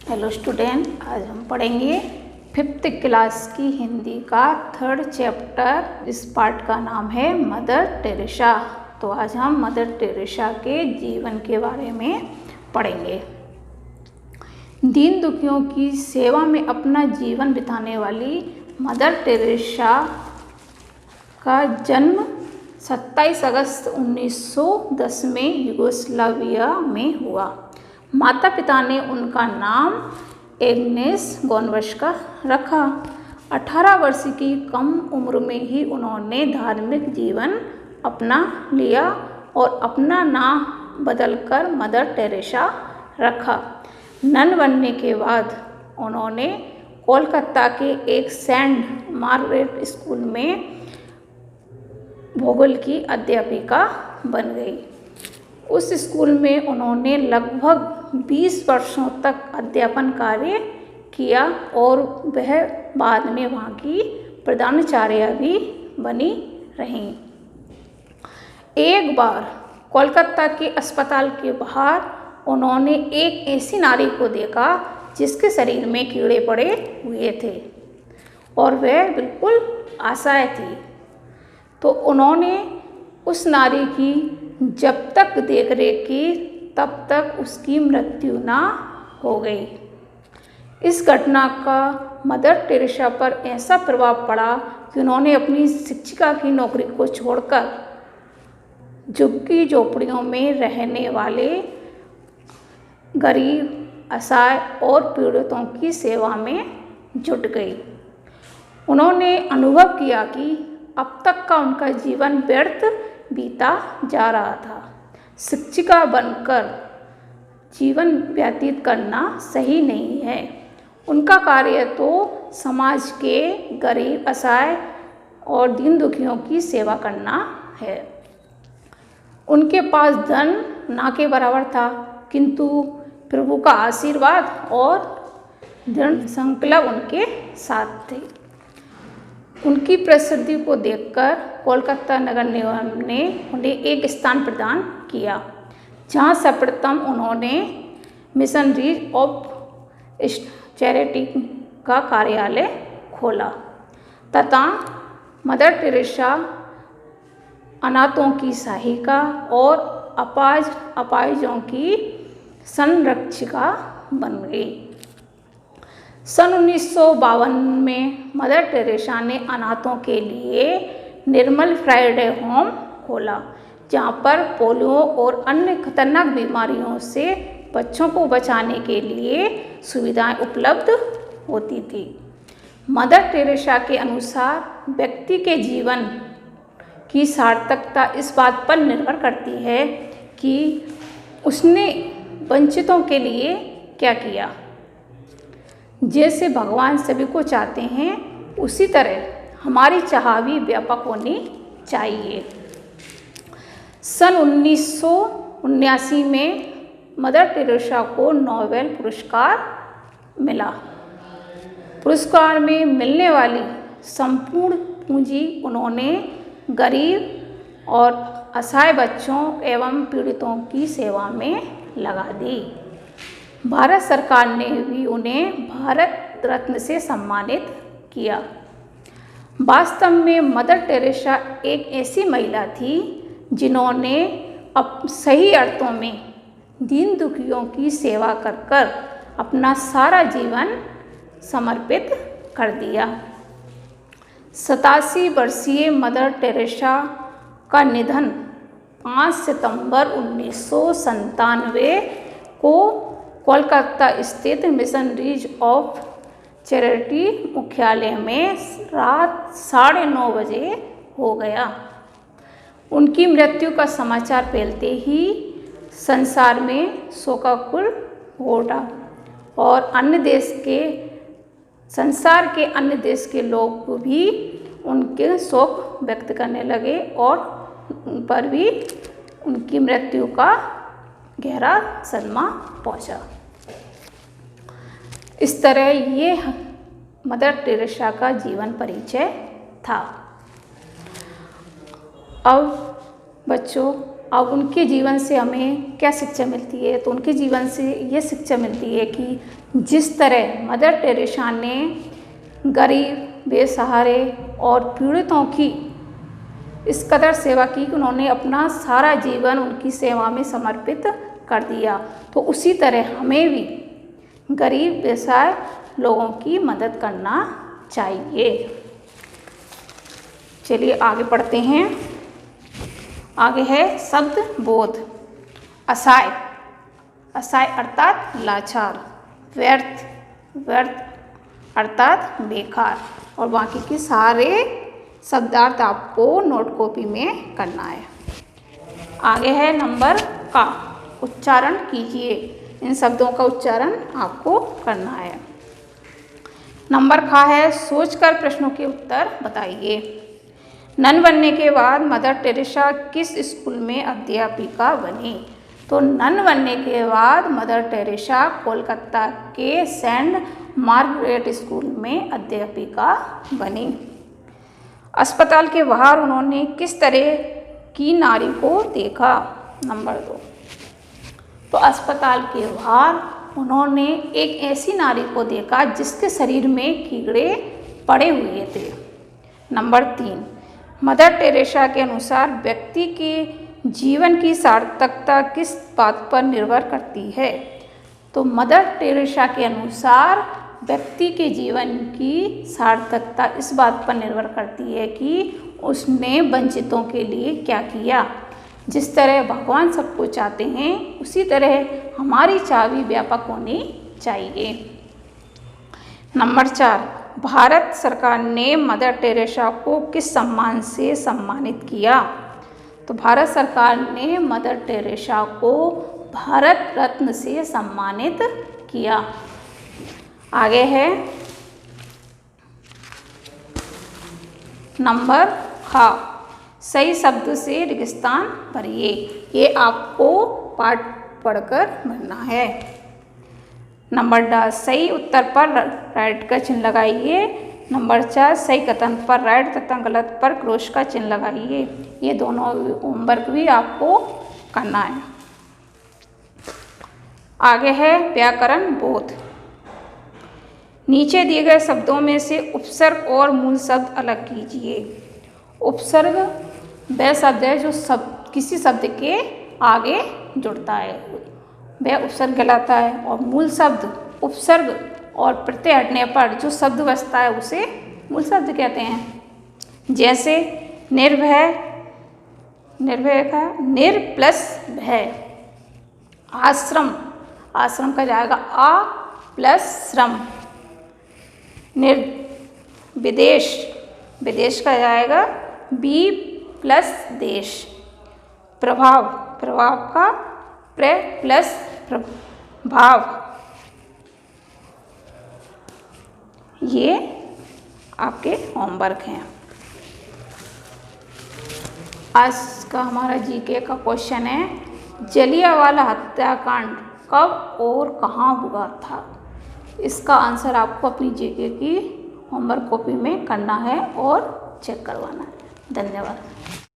Hello student, आज हम पढ़ेंगे 5th क्लास की हिंदी का 3rd चैप्टर। इस पार्ट का नाम है मदर टेरेसा। तो आज हम मदर टेरेसा के जीवन के बारे में पढ़ेंगे। दीन दुखियों की सेवा में अपना जीवन बिताने वाली मदर टेरेसा का जन्म 27 अगस्त 1910 में यूगोस्लाविया में हुआ। माता पिता ने उनका नाम एग्नेस गोन्वस्का रखा। 18 वर्ष की कम उम्र में ही उन्होंने धार्मिक जीवन अपना लिया और अपना नाम बदलकर मदर टेरेसा रखा। नन बनने के बाद उन्होंने कोलकाता के एक सेंट मार्गरेट स्कूल में भूगोल की अध्यापिका बन गई। उस स्कूल में उन्होंने लगभग 20 वर्षों तक अध्यापन कार्य किया और वह बाद में वहाँ की प्रधानाचार्य भी बनी रहीं। एक बार कोलकाता के अस्पताल के बाहर उन्होंने एक ऐसी नारी को देखा जिसके शरीर में कीड़े पड़े हुए थे और वह बिल्कुल असहाय थी। तो उन्होंने उस नारी की जब तक देखरेख की तब तक उसकी मृत्यु ना हो गई। इस घटना का मदर टेरेसा पर ऐसा प्रभाव पड़ा कि उन्होंने अपनी शिक्षिका की नौकरी को छोड़कर झुग्गी झोपड़ियों में रहने वाले गरीब, असहाय और पीड़ितों की सेवा में जुट गई। उन्होंने अनुभव किया कि अब तक का उनका जीवन व्यर्थ बीता जा रहा था। शिक्षिका बनकर जीवन व्यतीत करना सही नहीं है। उनका कार्य तो समाज के गरीब, असहाय और दीन दुखियों की सेवा करना है। उनके पास धन ना के बराबर था, किंतु प्रभु का आशीर्वाद और दृढ़ संकल्प उनके साथ थे। उनकी प्रसिद्धि को देखकर कोलकाता नगर निगम ने उन्हें एक स्थान प्रदान किया, जहां सर्वप्रथम उन्होंने मिशनरीज ऑफ चैरिटी का कार्यालय खोला तथा मदर टेरेसा अनाथों की सहायिका और अपाहिजों की संरक्षिका बन गई। सन 1952 में मदर टेरेसा ने अनाथों के लिए निर्मल फ्राइडे होम खोला, जहां पर पोलियो और अन्य खतरनाक बीमारियों से बच्चों को बचाने के लिए सुविधाएं उपलब्ध होती थी। मदर टेरेसा के अनुसार व्यक्ति के जीवन की सार्थकता इस बात पर निर्भर करती है कि उसने वंचितों के लिए क्या किया। जैसे भगवान सभी को चाहते हैं, उसी तरह हमारी चाह भी व्यापक होनी चाहिए। सन 1979 में मदर टेरेसा को नोबेल पुरस्कार मिला। पुरस्कार में मिलने वाली संपूर्ण पूंजी उन्होंने गरीब और असहाय बच्चों एवं पीड़ितों की सेवा में लगा दी। भारत सरकार ने भी उन्हें भारत रत्न से सम्मानित किया। वास्तव में मदर टेरेसा एक ऐसी महिला थी जिन्होंने सही अर्थों में दीन दुखियों की सेवा कर अपना सारा जीवन समर्पित कर दिया। 87 वर्षीय मदर टेरेसा का निधन 5 सितंबर 1997 को कोलकाता स्थित मिशनरीज ऑफ चैरिटी मुख्यालय में रात 9:30 बजे हो गया। उनकी मृत्यु का समाचार फैलते ही संसार में शोकाकुल हो उठा और संसार के अन्य देश के लोग भी उनके शोक व्यक्त करने लगे और उन पर भी उनकी मृत्यु का गहरा सदमा पहुंचा। इस तरह ये मदर टेरेसा का जीवन परिचय था। अब बच्चों, अब उनके जीवन से हमें क्या शिक्षा मिलती है? तो उनके जीवन से ये शिक्षा मिलती है कि जिस तरह मदर टेरेसा ने गरीब, बेसहारे और पीड़ितों की इस कदर सेवा की कि उन्होंने अपना सारा जीवन उनकी सेवा में समर्पित कर दिया, तो उसी तरह हमें भी गरीब, बेसहारे लोगों की मदद करना चाहिए। चलिए आगे पढ़ते हैं। आगे है शब्द बोध। असहाय, असहाय अर्थात लाचार, व्यर्थ, व्यर्थ अर्थात बेकार, और बाकी के सारे शब्दार्थ आपको नोट कॉपी में करना है। आगे है नंबर का, उच्चारण कीजिए। इन शब्दों का उच्चारण आपको करना है। नंबर खा है, सोचकर प्रश्नों के उत्तर बताइए। नन बनने के बाद मदर टेरेसा किस स्कूल में अध्यापिका बनी? तो नन बनने के बाद मदर टेरेसा कोलकाता के सेंट मार्गरेट स्कूल में अध्यापिका बनी। अस्पताल के बाहर उन्होंने किस तरह की नारी को देखा? नंबर 2। तो अस्पताल के बाहर उन्होंने एक ऐसी नारी को देखा जिसके शरीर में कीड़े पड़े हुए थे। नंबर 3। मदर टेरेसा के अनुसार व्यक्ति के जीवन की सार्थकता किस बात पर निर्भर करती है? तो मदर टेरेसा के अनुसार व्यक्ति के जीवन की सार्थकता इस बात पर निर्भर करती है कि उसने वंचितों के लिए क्या किया। जिस तरह भगवान सबको चाहते हैं उसी तरह हमारी चाह भी व्यापक होनी चाहिए। नंबर 4। भारत सरकार ने मदर टेरेसा को किस सम्मान से सम्मानित किया? तो भारत सरकार ने मदर टेरेसा को भारत रत्न से सम्मानित किया। आगे है नंबर खा, सही शब्द से रेगिस्तान भरिए। ये आपको पाठ पढ़कर भरना है। नंबर 10, सही उत्तर पर राइट का चिन्ह लगाइए। नंबर 4, सही कथन पर राइट तथा गलत पर क्रॉस का चिन्ह लगाइए। ये दोनों होमवर्क भी आपको करना है। आगे है व्याकरण बोध। नीचे दिए गए शब्दों में से उपसर्ग और मूल शब्द अलग कीजिए। उपसर्ग वह शब्द है जो किसी शब्द के आगे जुड़ता है, वह उपसर्ग कहलाता है। और मूल शब्द उपसर्ग और प्रत्यय हटने पर जो शब्द बचता है उसे मूल शब्द कहते हैं। जैसे निर्भय, निर्भय का निर प्लस भय। आश्रम, आश्रम का जाएगा आ प्लस श्रम। विदेश, विदेश का जाएगा बी प्लस देश। प्रभाव, प्रभाव का प्र प्लस प्रभाव। ये आपके होमवर्क हैं। आज का हमारा जीके का क्वेश्चन है, जलियांवाला हत्याकांड कब और कहाँ हुआ था? इसका आंसर आपको अपनी जीके की होमवर्क कॉपी में करना है और चेक करवाना है। धन्यवाद।